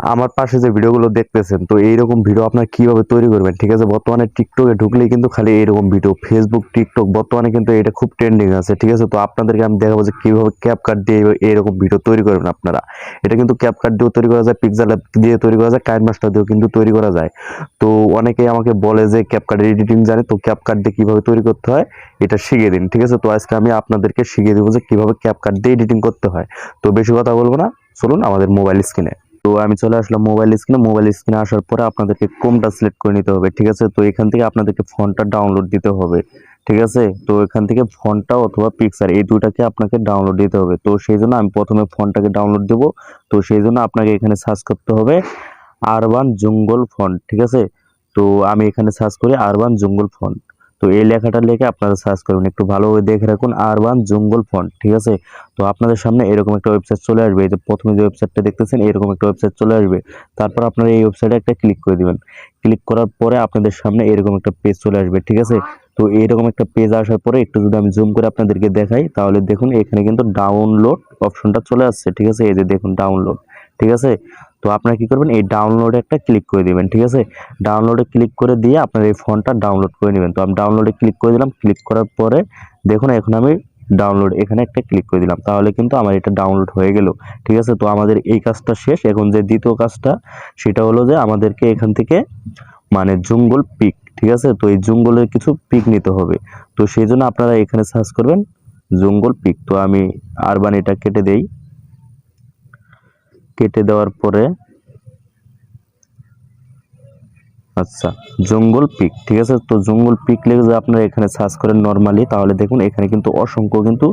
আমার পাশে যে ভিডিওগুলো দেখতেছেন, তো এইরকম ভিডিও আপনারা কিভাবে তৈরি করবেন, ঠিক আছে? বর্তমানে টিকটকে ঢুকলেই কিন্তু খালি এইরকম ভিডিও, ফেসবুক, টিকটক বর্তমানে কিন্তু এটা খুব ট্রেন্ডিং আছে, ঠিক আছে? তো আপনাদেরকে আমি দেখাবো যে কিভাবে ক্যাপকাট দিয়ে এইরকম ভিডিও তৈরি করবেন আপনারা। এটা কিন্তু ক্যাপকাট দিয়েও তৈরি করা যায়, পিক্সেল অ্যাপ দিয়ে তৈরি করা যায়, কাইনমাস্টার দিয়েও কিন্তু তৈরি করা যায়। তো অনেকেই আমাকে বলে যে ক্যাপকাটের এডিটিং জানে, তো ক্যাপকাট দিয়ে কিভাবে তৈরি করতে হয় এটা শিখিয়ে দিন, ঠিক আছে? তো আজকে আমি আপনাদেরকে শিখিয়ে দেবো যে কিভাবে ক্যাপকাট দিয়ে এডিটিং করতে হয়। তো বেশি কথা বলবো না, চলুন আমাদের মোবাইল স্ক্রিনে। তো আমি চলে আসলাম মোবাইল স্ক্রিনে আসার পরে আপনাদেরকে ক্রোমটা সিলেক্ট করে নিতে হবে, ঠিক আছে? তো এখান থেকে আপনাদেরকে ফন্টটা ডাউনলোড দিতে হবে, ঠিক আছে? তো এখান থেকে ফন্টটা অথবা পিকচার এই দুটাকে আপনাকে ডাউনলোড দিতে হবে। তো সেই জন্য আমি প্রথমে ফন্টটাকে ডাউনলোড দেব। তো সেই জন্য আপনাকে এখানে সার্চ করতে হবে আরবান জঙ্গল ফন্ট, ঠিক আছে? তো আমি এখানে সার্চ করি আরবান জঙ্গল ফন্ট। তো এই লেখাটা লিখে আপনারা সার্চ করবেন, একটু ভালোভাবে দেখে রাখুন, আরবান জঙ্গল ফন্ট, ঠিক আছে? তো আপনাদের সামনে এরকম একটা ওয়েবসাইট চলে আসবে। এই যে প্রথমে যে ওয়েবসাইটটা দেখতেছেন এরকম একটা ওয়েবসাইট চলে আসবে। তারপর আপনারা এই ওয়েবসাইটে একটা ক্লিক করে দিবেন। ক্লিক করার পরে আপনাদের সামনে এরকম একটা পেজ চলে আসবে, ঠিক আছে? তো এরকম একটা পেজ আসার পরে একটু যদি আমি জুম করে আপনাদেরকে দেখাই, তাহলে দেখুন এখানে কিন্তু ডাউনলোড অপশনটা চলে আসছে, ঠিক আছে? এই যে দেখুন ডাউনলোড, ঠিক আছে? তো আপনারা কি করবেন, এই ডাউনলোডে একটা ক্লিক করে দিবেন, ঠিক আছে? ডাউনলোডে ক্লিক করে দিয়ে আপনার এই ফন্টটা ডাউনলোড করে নেবেন। তো আমি ডাউনলোডে ক্লিক করে দিলাম। ক্লিক করার পরে দেখুন এখন আমি ডাউনলোড এখানে একটা ক্লিক করে দিলাম, তাহলে কিন্তু আমার এটা ডাউনলোড হয়ে গেল, ঠিক আছে? তো আমাদের এই কাজটা শেষ। এখন যে দ্বিতীয় কাজটা সেটা হলো যে আমাদেরকে এখান থেকে মানে জঙ্গল পিক, ঠিক আছে? তো এই জঙ্গলের কিছু পিক নিতে হবে। তো সেই জন্য আপনারা এখানে সার্চ করবেন জঙ্গল পিক। তো আমি আরবান এটা কেটে দেই। কেটে দেওয়ার পরে আচ্ছা, জঙ্গল পিক, ঠিক আছে? তো জঙ্গল পিক লিখে যদি আপনারা এখানে সার্চ করেন নরমালি, তাহলে দেখুন এখানে কিন্তু অসংখ্য কিন্তু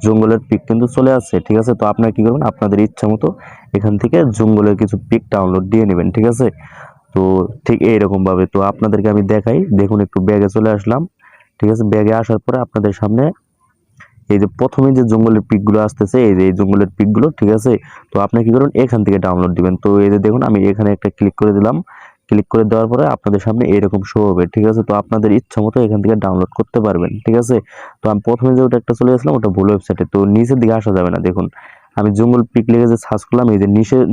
জঙ্গলের পিক কিন্তু চলে আসছে, ঠিক আছে? তো আপনারা কি করবেন, আপনাদের ইচ্ছা মতো এখান থেকে জঙ্গলের কিছু পিক ডাউনলোড দিয়ে নেবেন, ঠিক আছে? তো ঠিক এইরকম ভাবে তো আপনাদেরকে আমি দেখাই। দেখুন একটু ব্যাগে চলে আসলাম, ঠিক আছে? ব্যাগে আসার পরে আপনাদের সামনে এই যে প্রথমে যে জঙ্গলের পিকগুলো আসতেছে, এই যে এই জঙ্গলের পিকগুলো, ঠিক আছে? তো আপনি কি করুন, এখান থেকে ডাউনলোড দিবেন। তো এই যে দেখুন আমি এখানে একটা ক্লিক করে দিলাম। ক্লিক করে দেওয়ার পরে আপনাদের সামনে এরকম শো হবে, ঠিক আছে? তো আপনাদের ইচ্ছা মতো এখান থেকে ডাউনলোড করতে পারবেন, ঠিক আছে? তো আমি প্রথমে যে ওটা একটা চলে আসলাম, ওটা ভুল ওয়েবসাইটে, তো নিচের দিকে আসা যাবে না। দেখুন আমি জঙ্গল পিক লিখে যে সার্চ করলাম, এই যে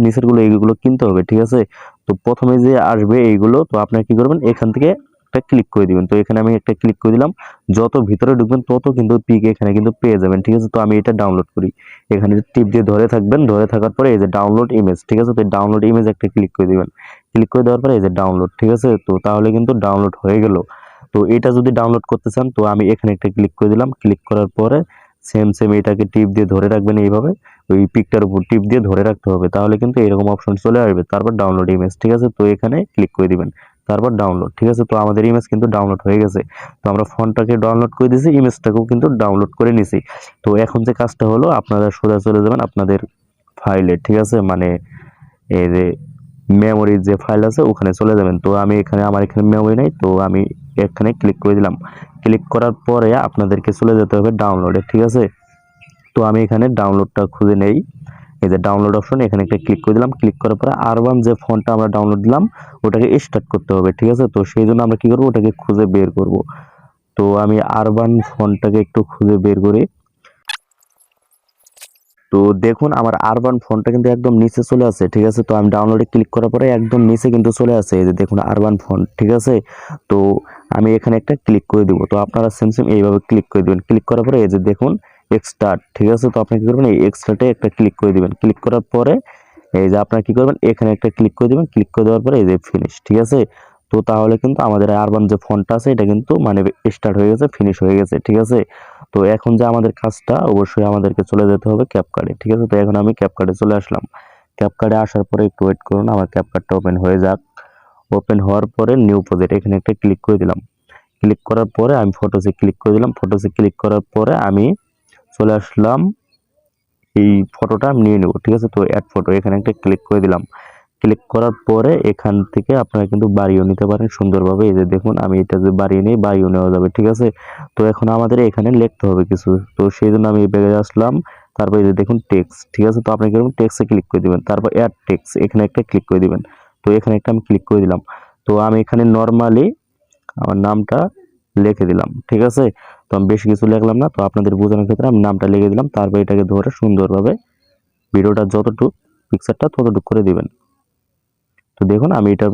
নিচের গুলো এইগুলো কিনতে হবে, ঠিক আছে? তো প্রথমে যে আসবে এইগুলো, তো আপনারা কি করবেন, এখান থেকে একটা ক্লিক করে দিবেন। তো এখানে আমি একটা ক্লিক করে দিলাম। যত ভিতরে ঢুকবেন তত কিন্তু পিক এখানে কিন্তু পেয়ে যাবেন, ঠিক আছে? তো আমি এটা ডাউনলোড করি। এখানে টিপ দিয়ে ধরে থাকবেন, ধরে থাকার পরে এই যে ডাউনলোড ইমেজ, ঠিক আছে? তো ডাউনলোড ইমেজ একটা ক্লিক করে দিবেন। ক্লিক করে দেওয়ার পরে এই যে ডাউনলোড, ঠিক আছে? তো তাহলে কিন্তু ডাউনলোড হয়ে গেল। তো এটা যদি ডাউনলোড করতে চান, তো আমি এখানে একটা ক্লিক করে দিলাম। ক্লিক করার পরে সেম এটাকে টিপ দিয়ে ধরে রাখবেন এইভাবে, ওই পিকটার উপর টিপ দিয়ে ধরে রাখতে হবে, তাহলে কিন্তু এরকম অপশন চলে আসবে। তারপর ডাউনলোড ইমেজ, ঠিক আছে? তো এখানে ক্লিক করে দিবেন, তারপর ডাউনলোড, ঠিক আছে? তো আমাদের ইমেজ কিন্তু ডাউনলোড হয়ে গেছে। তো আমরা ফন্টটাকে ডাউনলোড করে দিয়েছি, ইমেজটাকেও কিন্তু ডাউনলোড করে নিছি। তো এখন যে কাজটা হলো, আপনারা সোজা চলে যাবেন আপনাদের ফাইলে, ঠিক আছে? মানে এই যে মেমোরির যে ফাইল আছে ওখানে চলে যাবেন। তো আমি এখানে আমার এখানে মেমোরি নেই, তো আমি এখানে ক্লিক করে দিলাম। ক্লিক করার পরে আপনাদেরকে চলে যেতে হবে ডাউনলোডে, ঠিক আছে? তো আমি এখানে ডাউনলোডটা খুঁজে নেই। এই যে ডাউনলোড অপশন, এখানে একটা ক্লিক করে দিলাম। ক্লিক করার পরে আরবান যে ফন্টটা আমরা ডাউনলোড দিলাম ওটাকে স্টার্ট করতে হবে, ঠিক আছে? তো সেই জন্য আমরা কি করব, ওটাকে খুঁজে বের করব। তো আমি আরবান ফন্টটাকে একটু খুঁজে বের করি। তো দেখুন আমার আরবান ফন্টটা কিন্তু একদম নিচে চলে আসে, ঠিক আছে? তো আমি ডাউনলোডে ক্লিক করার পরে একদম নিচে কিন্তু চলে আসে, এই যে দেখুন আরবান ফন্ট, ঠিক আছে? তো আমি এখানে একটা ক্লিক করে দিব। তো আপনারা সেম এইভাবে ক্লিক করে দিবেন। ক্লিক করার পরে এই যে দেখুন এক্সট্রাক্ট, ঠিক আছে? তো আপনি কি করবেন, এই এক্সট্রাক্টে একটা ক্লিক করে দিবেন। ক্লিক করার পরে এই যে আপনারা কি করবেন, এখানে একটা ক্লিক করে দিবেন। ক্লিক করে দেওয়ার পরে এই যে ফিনিশ, ঠিক আছে? তো তাহলে কিন্তু আমাদের আরবান যে ফন্টটা আছে এটা কিন্তু মানে স্টার্ট হয়ে গেছে, ফিনিশ হয়ে গেছে, ঠিক আছে? তো এখন যে আমাদের কাজটা, অবশ্যই আমাদেরকে চলে যেতে হবে ক্যাপকাটে, ঠিক আছে? তো এখন আমি ক্যাপকাটে চলে আসলাম। ক্যাপকাটে আসার পরে একটু ওয়েট করুন, আমার ক্যাপকাটটা ওপেন হয়ে যাক। ওপেন হওয়ার পরে নিউ প্রজেক্ট এখানে একটা ক্লিক করে দিলাম। ক্লিক করার পরে আমি ফটোসে ক্লিক করে দিলাম। ফটোসে ক্লিক করার পরে আমি চলে আসলাম, এই ফটোটা আমি নিয়ে নেব, ঠিক আছে? তো অ্যাড ফটো এখানে একটা ক্লিক করে দিলাম। ক্লিক করার পরে এখান থেকে আপনারা কিন্তু বাড়িয়েও নিতে পারেন সুন্দরভাবে। এই যে দেখুন আমি এটা যে বাড়িয়ে নিই, বাড়িয়েও নেওয়া যাবে, ঠিক আছে? তো এখন আমাদের এখানে লিখতে হবে কিছু, তো সেই জন্য আমি এই পেজে আসলাম। তারপর এই যে দেখুন টেক্সট, ঠিক আছে? তো আপনি কি করবেন, টেক্সটে ক্লিক করে দিবেন। তারপর অ্যাড টেক্সট এখানে একটা ক্লিক করে দিবেন। তো এখানে একটা আমি ক্লিক করে দিলাম। তো আমি এখানে নর্মালি আমার নামটা লিখে দিলাম, ঠিক আছে? তো আমি বেশি কিছু লিখলাম না, তো আপনাদের বোঝানোর ক্ষেত্রে আমি নামটা লিখে দিলাম। তারপর এটাকে ধরে সুন্দরভাবে ভিডিওটা যতটুকু পিকচারটা ততটুকু করে দিবেন। তো দেখুন আমি এটার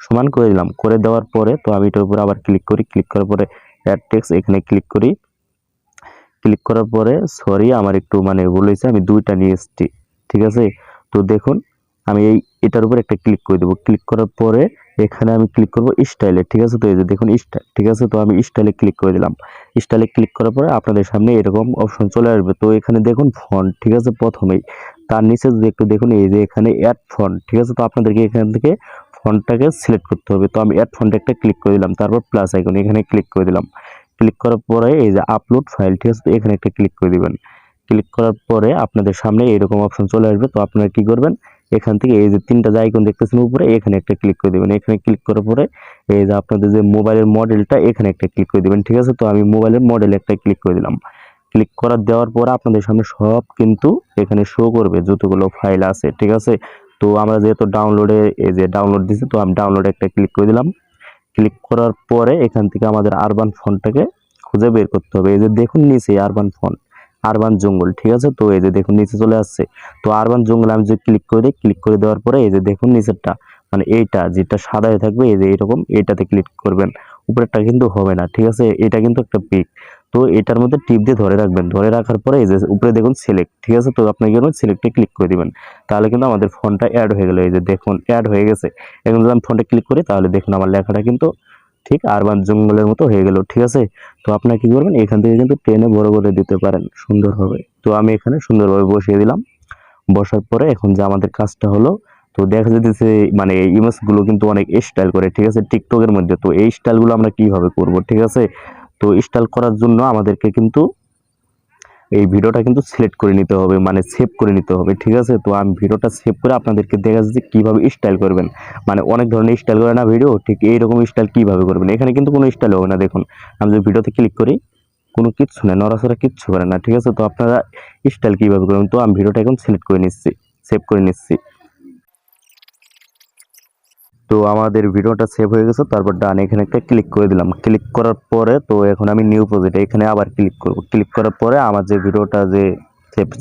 সমান করে দিলাম, করে দেওয়ার পরে তো আমি এটার উপরে আবার ক্লিক করি, ক্লিক করার পরে অ্যাড টেক্সট এখানে ক্লিক করি, ক্লিক করার পরে সরি আমার একটু মানে ভুল হয়েছে, আমি দুইটা নিয়ে এসেছি, ঠিক আছে। তো দেখুন আমি এটার উপর একটা ক্লিক করে দেবো, ক্লিক করার পরে এখানে আমি ক্লিক করব স্টাইলে, ঠিক আছে। তো এই যে দেখুন স্টাইল, ঠিক আছে। তো আমি স্টাইলে ক্লিক করে দিলাম, স্টাইলে ক্লিক করার পরে আপনাদের সামনে এরকম অপশন চলে আসবে। তো এখানে দেখুন ফন্ট, ঠিক আছে, প্রথমেই তার নিচে যদি একটু দেখুন এই যে এখানে অ্যাড ফন্ট, ঠিক আছে। তো আপনাদেরকে এখান থেকে ফন্টটাকে সিলেক্ট করতে হবে। তো আমি অ্যাড ফন্টে একটা ক্লিক করে দিলাম, তারপর প্লাস আইকন এখানে ক্লিক করে দিলাম, ক্লিক করার পরে এই যে আপলোড ফাইল, ঠিক আছে, এখানে একটা ক্লিক করে দিবেন। ক্লিক করার পরে আপনাদের সামনে এরকম অপশন চলে আসবে। তো আপনারা কি করবেন, এখান থেকে এই যে তিনটা যে আইকন দেখতেছেন উপরে, এখানে একটা ক্লিক করে দিবেন। এখানে ক্লিক করার পরে এই যে আপনাদের যে মোবাইলের মডেলটা, এখানে একটা ক্লিক করে দিবেন, ঠিক আছে। তো আমি মোবাইলের মডেল একটা ক্লিক করে দিলাম। ক্লিক করার দেওয়ার পর আপনাদের সামনে সব কিন্তু এখানে শো করবে যতগুলো ফাইল আছে, ঠিক আছে। তো আমরা যেহেতু ডাউনলোডে এই যে ডাউনলোড দিছি, তো আমি ডাউনলোডে একটা ক্লিক করে দিলাম। ক্লিক করার পরে এখান থেকে আমাদের আরবান ফন্টটাকে খুঁজে বের করতে হবে। এই যে দেখুন নিচে আরবান ফন্ট, আরবান জঙ্গল, ঠিক আছে। তো এই যে দেখুন নিচে চলে আসছে। তো আরবান জঙ্গল আমি যে ক্লিক করে ক্লিক করে দেওয়ার পরে এই যে দেখুন নিচেরটা মানে এইটা যেটা সাদা হয়ে থাকবে এই যে এরকম, এটাতে ক্লিক করবেন। উপরেরটা কিন্তু হবে না, ঠিক আছে, এটা কিন্তু একটা পিক। তো এটার মধ্যে টিপ দিয়ে ধরে রাখবেন, ধরে রাখার পরে এই যে উপরে দেখুন সিলেক্ট, ঠিক আছে। তো আপনি কি করবেন, সিলেক্টে ক্লিক করে দিবেন, তাহলে কিন্তু আমাদের ফন্টটা অ্যাড হয়ে গেল। এই যে দেখুন অ্যাড হয়ে গেছে। এখন যদি আমি ফন্টে ক্লিক করি তাহলে দেখুন আমার লেখাটা কিন্তু ঠিক আরবান জঙ্গলের মতো হয়ে গেল, ঠিক আছে। তো আপনারা কি করবেন, এখান থেকে কিন্তু টেনে বড় করে দিতে পারেন, সুন্দর হবে। তো আমি এখানে সুন্দরভাবে বসিয়ে দিলাম। বসার পরে এখন যে আমাদের কাজটা হলো, তো দেখা যাচ্ছে মানে এই ইমেজ গুলো কিন্তু অনেক স্টাইল করে, ঠিক আছে, টিকটকের মধ্যে। তো এই স্টাইলগুলো আমরা কিভাবে করব, ঠিক আছে। তো স্টাইল করার জন্য আমাদেরকে কিন্তু এই ভিডিওটা কিন্তু সিলেক্ট করে নিতে হবে, মানে সেভ করে নিতে হবে, ঠিক আছে। তো আমি ভিডিওটা সেভ করে আপনাদেরকে দেখা যাচ্ছে কিভাবে স্টাইল করবেন। মানে অনেক ধরনের স্টাইল করে না ভিডিও, ঠিক এইরকম স্টাইল কিভাবে করবেন। এখানে কিন্তু কোনো স্টাইল হবে না, দেখুন আমি যদি ভিডিওতে ক্লিক করি কোনো কিচ্ছু না, নড়াচড়া কিচ্ছু করে না, ঠিক আছে। তো আপনারা স্টাইল কিভাবে করবেন, তো আমি ভিডিওটা এখন সিলেক্ট করে নিচ্ছি, সেভ করে নিচ্ছি। তো আমাদের ভিডিওটা সেভ হয়ে গেছে, তারপর ডান এখানে একটা ক্লিক করে দিলাম। ক্লিক করার পরে তো এখন আমি নিউ প্রজেক্ট এখানে আবার ক্লিক করব। ক্লিক করার পরে আমার যে ভিডিওটা যে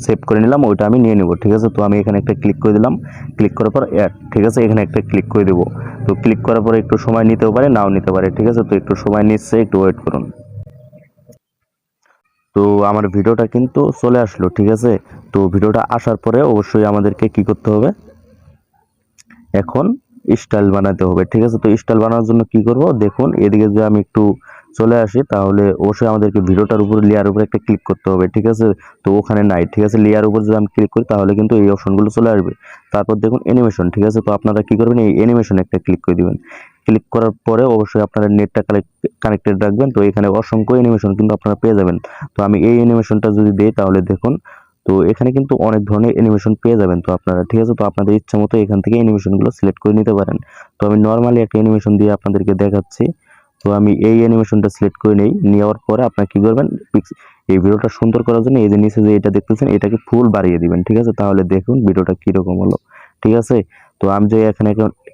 সেভ করে নিলাম ওইটা আমি নিয়ে নেব, ঠিক আছে। তো আমি এখানে একটা ক্লিক করে দিলাম, ক্লিক করার পর অ্যাড, ঠিক আছে, এখানে একটা ক্লিক করে দেবো। তো ক্লিক করার পরে একটু সময় নিতেও পারে নাও নিতে পারে, ঠিক আছে। তো একটু সময় নিচ্ছে, একটু ওয়েট করুন। তো আমার ভিডিওটা কিন্তু চলে আসলো, ঠিক আছে। তো ভিডিওটা আসার পরে অবশ্যই আমাদেরকে কি করতে হবে, এখন স্টাইল বানাতে হবে, ঠিক আছে। তো স্টাইল বানানোর জন্য কি করব, দেখুন এদিকে যদি আমি একটু চলে আসি তাহলে অবশ্যই আমাদেরকে ভিডিওটার উপর লেয়ার উপরে একটা ক্লিক করতে হবে, ঠিক আছে। তো ওখানে নাই, ঠিক আছে, লেয়ার উপর যদি আমি ক্লিক করি তাহলে কিন্তু এই অপশনগুলো চলে আসবে। তারপর দেখুন অ্যানিমেশন, ঠিক আছে। তো আপনারা কি করবেন, এই অ্যানিমেশন একটা ক্লিক করে দিবেন। ক্লিক করার পরে অবশ্যই আপনারা নেটটা কানেক্টেড রাখবেন। তো এখানে অসংখ্য অ্যানিমেশন কিন্তু আপনারা পেয়ে যাবেন। তো আমি এই অ্যানিমেশনটা যদি দেই তাহলে দেখুন, তো এখানে কিন্তু অনেক ধরনের অ্যানিমেশন পেয়ে যাবেন তো আপনারা, ঠিক আছে। তো আপনাদের ইচ্ছা মতো এখান থেকে অ্যানিমেশনগুলো সিলেক্ট করে নিতে পারেন। তো আমি নর্মালি একটা অ্যানিমেশন দিয়ে আপনাদেরকে দেখাচ্ছি। তো আমি এই অ্যানিমেশনটা সিলেক্ট করে নেওয়ার পরে আপনারা কি করবেন, এই ভিডিওটা সুন্দর করার জন্য এই যে নিচে যে এটা দেখতেছেন এটাকে ফুল বাড়িয়ে দিবেন, ঠিক আছে। তাহলে দেখুন ভিডিওটা কিরকম হলো, ঠিক আছে। তো আমি যে এখানে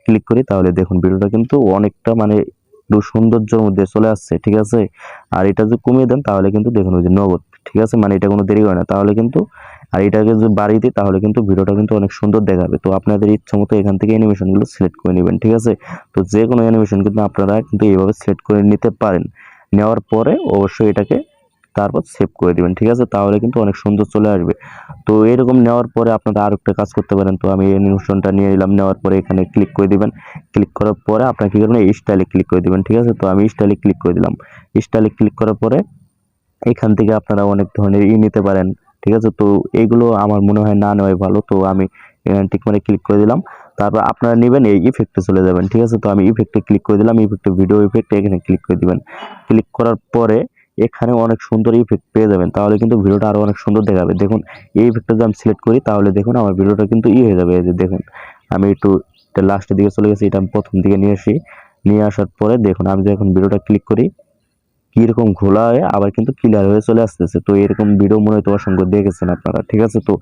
ক্লিক করি তাহলে দেখুন ভিডিওটা কিন্তু অনেকটা মানে একটু সৌন্দর্যের মধ্যে চলে আসছে, ঠিক আছে। আর এটা যদি কমিয়ে দেন তাহলে কিন্তু দেখুন ওই যে নগদ, ঠিক আছে, মানে এটা কোনো দেরি হয় না তাহলে কিন্তু। আর এটাকে যদি বাড়িয়ে দিই তাহলে কিন্তু ভিডিওটা কিন্তু অনেক সুন্দর দেখাবে। তো আপনাদের ইচ্ছা মতো এখান থেকে অ্যানিমেশনগুলো সিলেক্ট করে নেবেন, ঠিক আছে। তো যে কোনো অ্যানিমেশন কিন্তু আপনারা কিন্তু এইভাবে সিলেক্ট করে নিতে পারেন। নেওয়ার পরে অবশ্যই এটাকে তারপর সেভ করে দিবেন, ঠিক আছে, তাহলে কিন্তু অনেক সুন্দর চলে আসবে। তো এরকম নেওয়ার পরে আপনারা আর একটা কাজ করতে পারেন। তো আমি অ্যানিমেশনটা নিয়ে নিলাম, নেওয়ার পরে এখানে ক্লিক করে দিবেন। ক্লিক করার পরে আপনারা কি করবেন, এই স্টাইলে ক্লিক করে দিবেন, ঠিক আছে। তো আমি স্টাইলে ক্লিক করে দিলাম। স্টাইলে ক্লিক করার পরে এখান থেকে আপনারা অনেক ধরনের নিতে পারেন, ঠিক আছে। তো এইগুলো আমার মনে হয় না নেওয়াই ভালো। তো আমি এখানে টিক মারে ক্লিক করে দিলাম। তারপর আপনারা নেবেন এই ইফেক্টে চলে যাবেন, ঠিক আছে। তো আমি ইফেক্টে ক্লিক করে দিলাম, ইফেক্টে ভিডিও ইফেক্ট এখানে ক্লিক করে দিবেন। ক্লিক করার পরে এখানে অনেক সুন্দর ইফেক্ট পেয়ে যাবেন, তাহলে কিন্তু ভিডিওটা আরো অনেক সুন্দর দেখাবে। দেখুন এই ইফেক্টটা যদি আমি সিলেক্ট করি তাহলে দেখুন আমার ভিডিওটা কিন্তু হয়ে যাবে। এই যে দেখুন আমি একটু লাস্টের দিকে চলে গেছি, এটা আমি প্রথম দিকে নিয়ে আসি। নিয়ে আসার পরে দেখুন আমি যখন ভিডিওটা ক্লিক করি, কিরকম ঘোলা হয়ে আবার কিন্তু ক্লিয়ার হয়ে চলে আসতেছে। তো এরকম ভিডিও মনে হয় তো অসংখ্য দেখেছেন আপনারা, ঠিক আছে। তো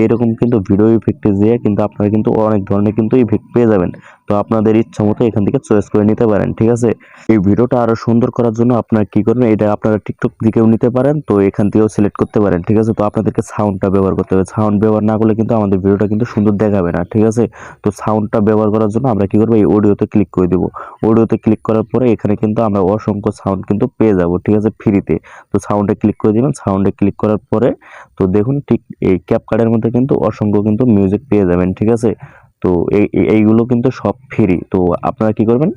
এরকম কিন্তু ভিডিও ইফেক্টে যেয়ে কিন্তু আপনারা কিন্তু অনেক ধরনের কিন্তু ইফেক্ট পেয়ে যাবেন। তো আপনাদের ইচ্ছা মতো এখান থেকে চয়েস করে নিতে পারেন, ঠিক আছে। এই ভিডিওটা আরো সুন্দর করার জন্য আপনারা কি করবেন, এটা আপনারা টিকটক দিকেও নিতে পারেন, তো এখান থেকেও সিলেক্ট করতে পারেন, ঠিক আছে। তো আপনাদেরকে সাউন্ডটা ব্যবহার করতে হবে, সাউন্ড ব্যবহার না করলে কিন্তু আমাদের ভিডিওটা কিন্তু সুন্দর দেখাবে না, ঠিক আছে। তো সাউন্ডটা ব্যবহার করার জন্য আমরা কি করবো, এই অডিওতে ক্লিক করে দিব। অডিওতে ক্লিক করার পরে এখানে কিন্তু আমরা অসংখ্য সাউন্ড কিন্তু পেয়ে যাব, ঠিক আছে, ফ্রিতে। তো সাউন্ডে ক্লিক করে দিবেন, সাউন্ডে ক্লিক করার পরে তো দেখুন ঠিক এই ক্যাপকাটের মধ্যে কিন্তু অসংখ্য কিন্তু মিউজিক পেয়ে যাবেন, ঠিক আছে। তো এইগুলো কিন্তু সব ফ্রি। তো আপনারা কি করবেন,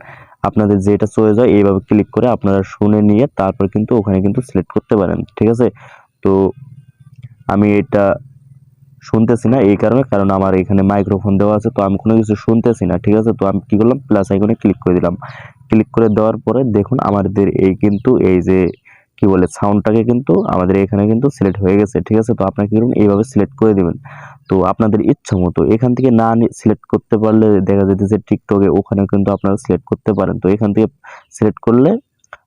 আপনাদের যেটা চয়েস হয় এইভাবে ক্লিক করে আপনারা শুনে নিয়ে তারপর কিন্তু ওখানে কিন্তু সিলেক্ট করতে পারেন, ঠিক আছে। তো আমি এটা শুনতেছি না এই কারণে, কারণ আমার এখানে মাইক্রোফোন দেওয়া আছে, তো আমি কোনো কিছু শুনতেছি না, ঠিক আছে। তো আমি কি করলাম, প্লাস আইকনে ক্লিক করে দিলাম। ক্লিক করে দেওয়ার পরে দেখুন আমাদের এই কিন্তু এই যে কি বলে সাউন্ডটাকে কিন্তু আমাদের এখানে কিন্তু সিলেক্ট হয়ে গেছে, ঠিক আছে। তো আপনারা কি করবেন, এইভাবে সিলেক্ট করে দিবেন। তো আপনাদের ইচ্ছা মতো এখান থেকে না সিলেক্ট করতে পারলে দেখা যেতেছে টিকটকে ওখানে কিন্তু আপনারা সিলেক্ট করতে পারেন। তো এখান থেকে সিলেক্ট করলে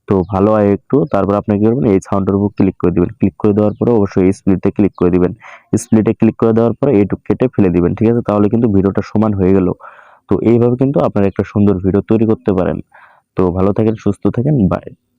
তো ভালো হয় একটু। তারপর আপনি কি করবেন, এই সাউন্ডের উপর ক্লিক করে দিবেন। ক্লিক করে দেওয়ার পরে অবশ্যই স্প্লিটে ক্লিক করে দিবেন। স্প্লিটে ক্লিক করে দেওয়ার পরে এইটুকু কেটে ফেলে দিবেন, ঠিক আছে। তাহলে কিন্তু ভিডিওটা সমান হয়ে গেল। তো এইভাবে কিন্তু আপনারা একটা সুন্দর ভিডিও তৈরি করতে পারেন। তো ভালো থাকেন, সুস্থ থাকেন, বাই।